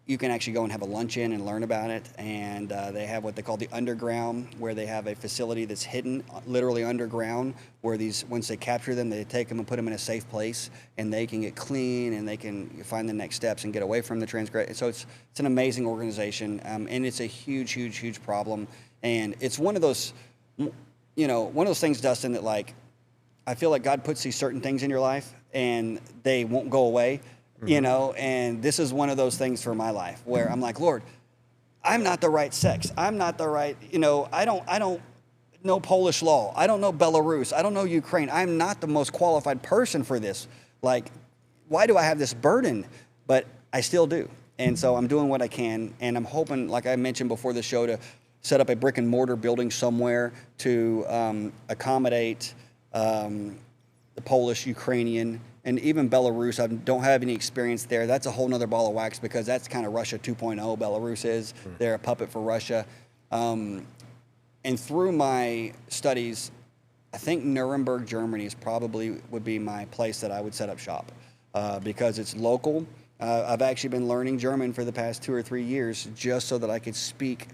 you can actually go and have a luncheon and learn about it. And they have what they call the underground, where they have a facility that's hidden literally underground, where once they capture them, they take them and put them in a safe place, and they can get clean and they can find the next steps and get away from the transgressor. So it's an amazing organization, and it's a huge, huge, huge problem. And it's one of those, things, Dustin, that I feel like God puts these certain things in your life and they won't go away. And this is one of those things for my life where I'm like, Lord, I'm not the right sex. I'm not the right, I don't know Polish law. I don't know Belarus. I don't know Ukraine. I'm not the most qualified person for this. Why do I have this burden? But I still do. And so I'm doing what I can. And I'm hoping, like I mentioned before the show, to set up a brick and mortar building somewhere to accommodate the Polish, Ukrainian, and even Belarus. I don't have any experience there. That's a whole nother ball of wax, because that's kind of Russia 2.0. Belarus is. They're a puppet for Russia. And through my studies, I think Nuremberg, Germany would be my place that I would set up shop, because it's local. I've actually been learning German for the past 2 or 3 years just so that I could speak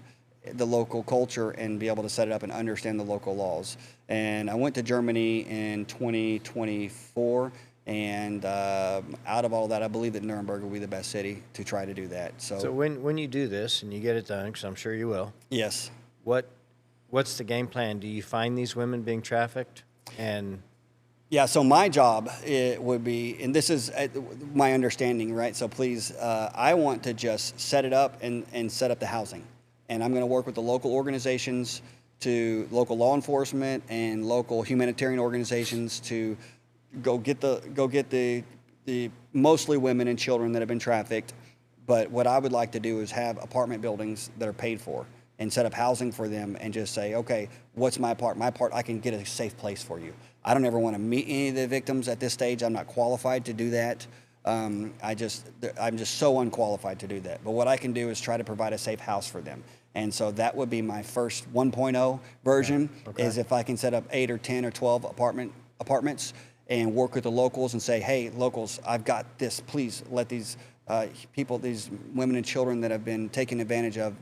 the local culture and be able to set it up and understand the local laws. And I went to Germany in 2024. And out of all that, I believe that Nuremberg will be the best city to try to do that. So when you do this and you get it done, because I'm sure you will. Yes. What's the game plan? Do you find these women being trafficked? Yeah, so my job would be, and this is my understanding, right? So please, I want to just set it up and set up the housing. And I'm going to work with the local organizations, to local law enforcement and local humanitarian organizations to go get the mostly women and children that have been trafficked. But what I would like to do is have apartment buildings that are paid for and set up housing for them, and just say, okay, what's my part? My part, I can get a safe place for you. I don't ever want to meet any of the victims at this stage. I'm not qualified to do that. I'm just so unqualified to do that. But what I can do is try to provide a safe house for them. And so that would be my first 1.0 version, is if I can set up 8 or 10 or 12 apartments and work with the locals and say, hey, locals, I've got this. Please let these people, these women and children that have been taken advantage of,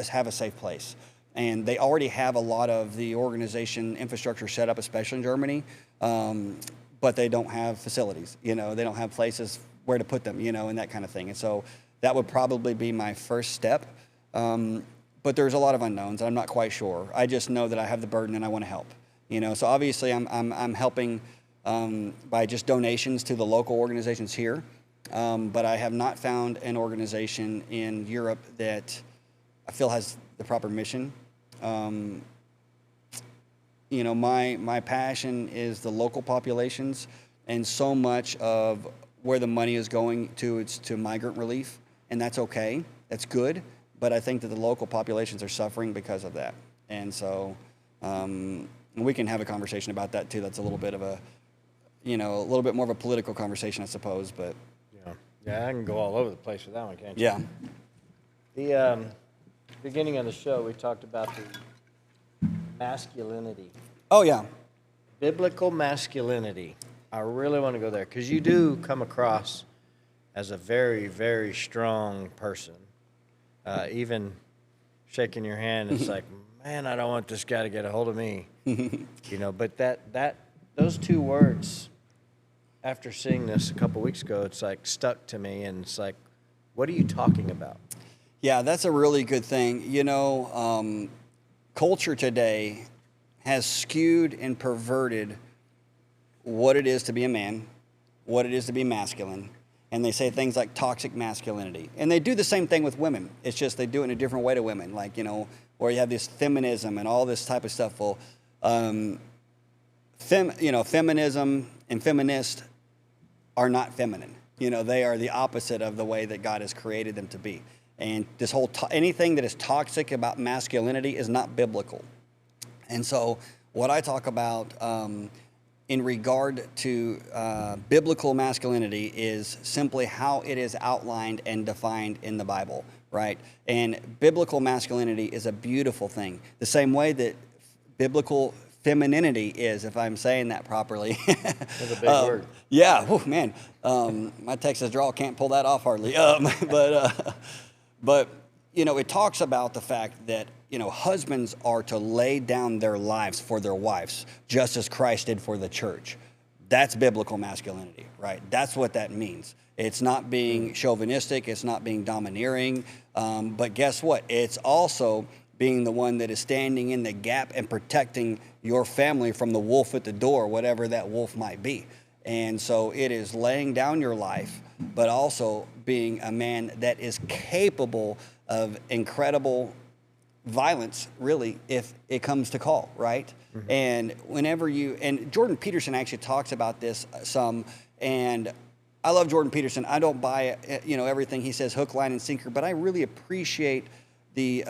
have a safe place. And they already have a lot of the organization infrastructure set up, especially in Germany, but they don't have facilities. They don't have places where to put them, and that kind of thing. And so that would probably be my first step. But there's a lot of unknowns. I'm not quite sure. I just know that I have the burden and I want to help. So obviously I'm helping by just donations to the local organizations here. But I have not found an organization in Europe that I feel has the proper mission. My passion is the local populations, and so much of where the money is going to, it's to migrant relief, and that's okay. That's good. But I think that the local populations are suffering because of that. And so we can have a conversation about that too. That's a little bit of a little bit more of a political conversation, I suppose. But yeah. Yeah, I can go all over the place with that one, can't you? Yeah. The beginning of the show, we talked about the masculinity. Oh, yeah. Biblical masculinity. I really want to go there because you do come across as a very, very strong person. Even shaking your hand, it's like, man, I don't want this guy to get a hold of me. But those two words, after seeing this a couple weeks ago, it's like stuck to me, and it's like, what are you talking about? Yeah, that's a really good thing. Culture today has skewed and perverted what it is to be a man, what it is to be masculine, and they say things like toxic masculinity. And they do the same thing with women. It's just they do it in a different way to women, like, where you have this feminism and all this type of stuff. Well, feminism and feminist are not feminine. They are the opposite of the way that God has created them to be. And this whole anything that is toxic about masculinity is not biblical. And so what I talk about in regard to biblical masculinity is simply how it is outlined and defined in the Bible, right? And biblical masculinity is a beautiful thing. The same way that biblical femininity is, if I'm saying that properly. That's a big word. Yeah, man, my Texas drawl can't pull that off hardly. But it talks about the fact that, husbands are to lay down their lives for their wives, just as Christ did for the church. That's biblical masculinity, right? That's what that means. It's not being chauvinistic. It's not being domineering. But guess what? It's also being the one that is standing in the gap and protecting your family from the wolf at the door, whatever that wolf might be. And so it is laying down your life, but also being a man that is capable of incredible violence, really, if it comes to call, right? Mm-hmm. And and Jordan Peterson actually talks about this some, and I love Jordan Peterson. I don't buy everything he says hook, line, and sinker, but I really appreciate the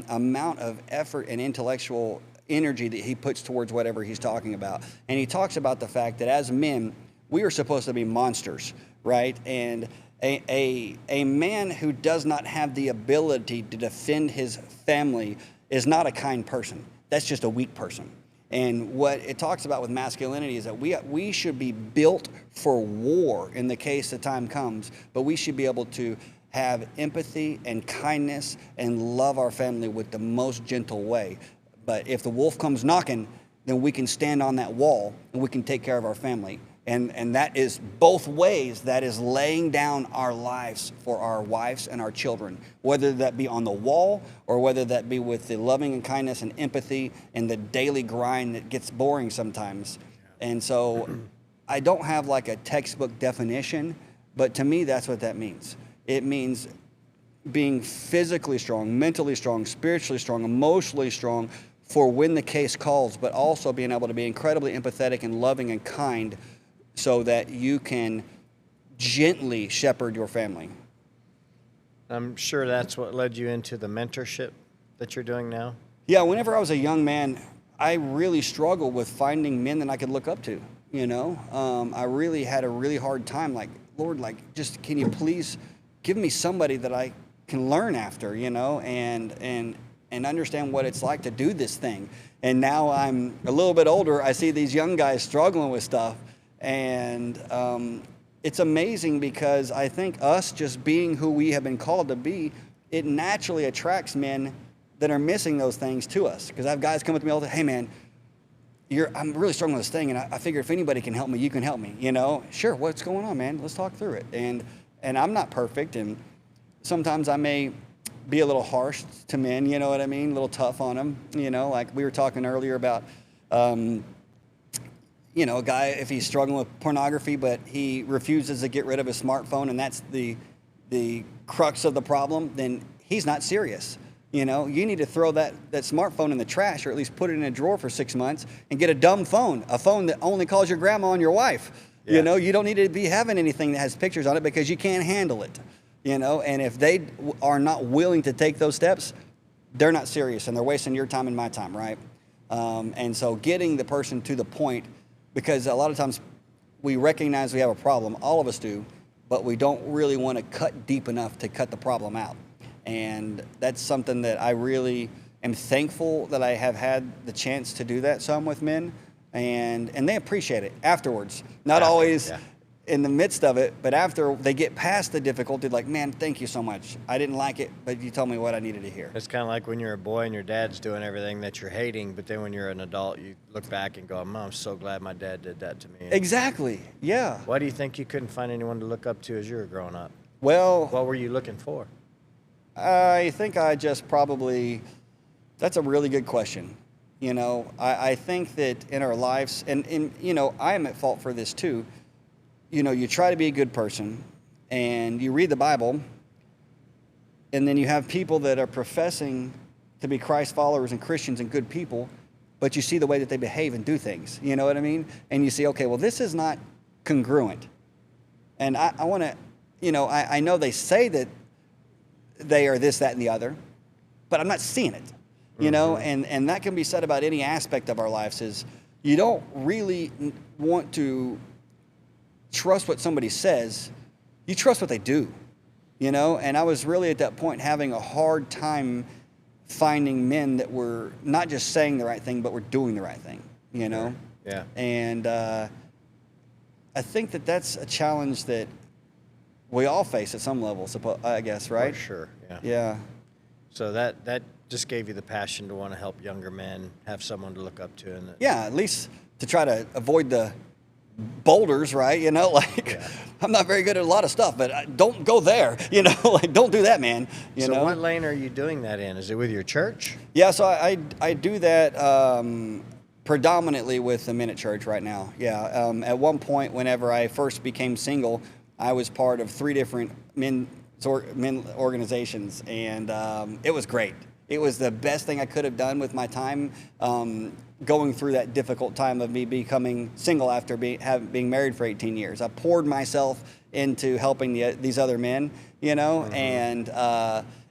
amount of effort and intellectual energy that he puts towards whatever he's talking about. And he talks about the fact that as men, we are supposed to be monsters, right? And a man who does not have the ability to defend his family is not a kind person. That's just a weak person. And what it talks about with masculinity is that we should be built for war in the case the time comes, but we should be able to have empathy and kindness and love our family with the most gentle way. But if the wolf comes knocking, then we can stand on that wall and we can take care of our family. And that is both ways. That is laying down our lives for our wives and our children, whether that be on the wall or whether that be with the loving and kindness and empathy and the daily grind that gets boring sometimes. And so I don't have like a textbook definition, but to me, that's what that means. It means being physically strong, mentally strong, spiritually strong, emotionally strong for when the case calls, but also being able to be incredibly empathetic and loving and kind so that you can gently shepherd your family. I'm sure that's what led you into the mentorship that you're doing now. Yeah, whenever I was a young man, I really struggled with finding men that I could look up to, I really had a really hard time, like, Lord, just can you please give me somebody that I can learn after, and understand what it's like to do this thing. And now I'm a little bit older, I see these young guys struggling with stuff. And it's amazing because I think us just being who we have been called to be, it naturally attracts men that are missing those things to us. Because I have guys come up to me all the time, hey man, I'm really struggling with this thing, and I figure if anybody can help me, you can help me. Sure, what's going on, man? Let's talk through it. And I'm not perfect, and sometimes I may be a little harsh to men, you know what I mean? A little tough on them, like we were talking earlier about a guy, if he's struggling with pornography, but he refuses to get rid of his smartphone, and that's the crux of the problem, then he's not serious. You need to throw that smartphone in the trash, or at least put it in a drawer for 6 months and get a dumb phone, a phone that only calls your grandma and your wife. Yeah. You don't need to be having anything that has pictures on it because you can't handle it. And if they are not willing to take those steps, they're not serious, and they're wasting your time and my time, right? And so getting the person to the point, because a lot of times we recognize we have a problem, all of us do, but we don't really want to cut deep enough to cut the problem out. And that's something that I really am thankful that I have had the chance to do that some with men, and they appreciate it afterwards. Not always in the midst of it, but after they get past the difficulty, like, man, thank you so much. I didn't like it, but you told me what I needed to hear. It's kind of like when you're a boy and your dad's doing everything that you're hating, but then when you're an adult, you look back and go, I'm so glad my dad did that to me. Exactly, yeah. Why do you think you couldn't find anyone to look up to as you were growing up? Well, what were you looking for? I think I just probably, that's a really good question. You know, I think that in our lives, and you know, I am at fault for this too. You know, you try to be a good person and you read the Bible, and then you have people that are professing to be Christ followers and Christians and good people, but you see the way that they behave and do things. You know what I mean? And you see, okay, well, this is not congruent. And I want to, you know, I know they say that they are this, that, and the other, but I'm not seeing it. You know, and that can be said about any aspect of our lives, is you don't really want to trust what somebody says, you trust what they do, you know? And I was really at that point having a hard time finding men that were not just saying the right thing, but were doing the right thing, you know? Yeah. And I think that that's a challenge that we all face at some level, I guess, right? For sure, yeah. Yeah. So that just gave you the passion to want to help younger men have someone to look up to. And yeah, at least to try to avoid the boulders, right? You know, like, I'm not very good at a lot of stuff, but don't go there, you know, like, don't do that, man. You know? So what lane are you doing that in? Is it with your church? Yeah, so I do that predominantly with the Men at Church right now. Yeah, at one point, whenever I first became single, I was part of 3 different men organizations, and it was great. It was the best thing I could have done with my time, going through that difficult time of me becoming single after being married for 18 years. I poured myself into helping these other men, you know, and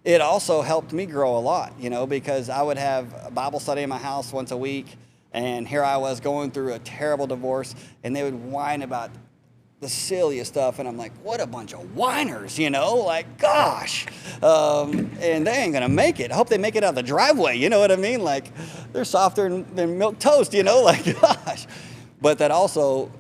it also helped me grow a lot, you know, because I would have a Bible study in my house once a week, and here I was going through a terrible divorce, and they would whine about the silliest stuff, and I'm like, what a bunch of whiners, you know, like, gosh, and they ain't gonna make it. I hope they make it out the driveway, you know what I mean? Like, they're softer than milk toast, you know, like, gosh. But that also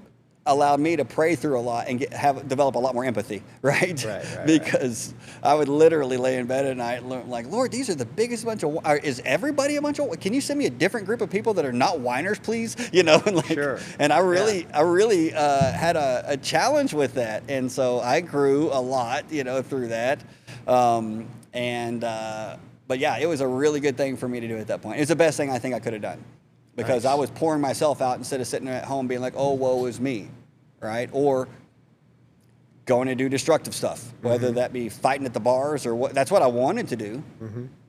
allowed me to pray through a lot and develop a lot more empathy, right? Because I would literally lay in bed at night like, Lord, these are the biggest bunch of, is everybody a bunch of, can you send me a different group of people that are not whiners, please? You know, and like, and I really had a challenge with that. And so I grew a lot, you know, through that. But yeah, it was a really good thing for me to do at that point. It's the best thing I think I could have done. Because I was pouring myself out instead of sitting at home being like, oh, woe is me, right? Or going to do destructive stuff, whether that be fighting at the bars or what. That's what I wanted to do.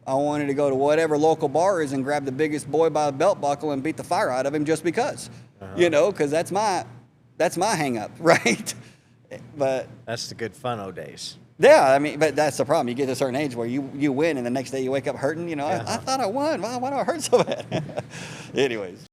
I wanted to go to whatever local bar is and grab the biggest boy by the belt buckle and beat the fire out of him just because, you know, because that's my hang up, right? But that's the good fun-o days. Yeah, I mean, but that's the problem. You get to a certain age where you win, and the next day you wake up hurting. You know, I thought I won. Why do I hurt so bad? Anyways.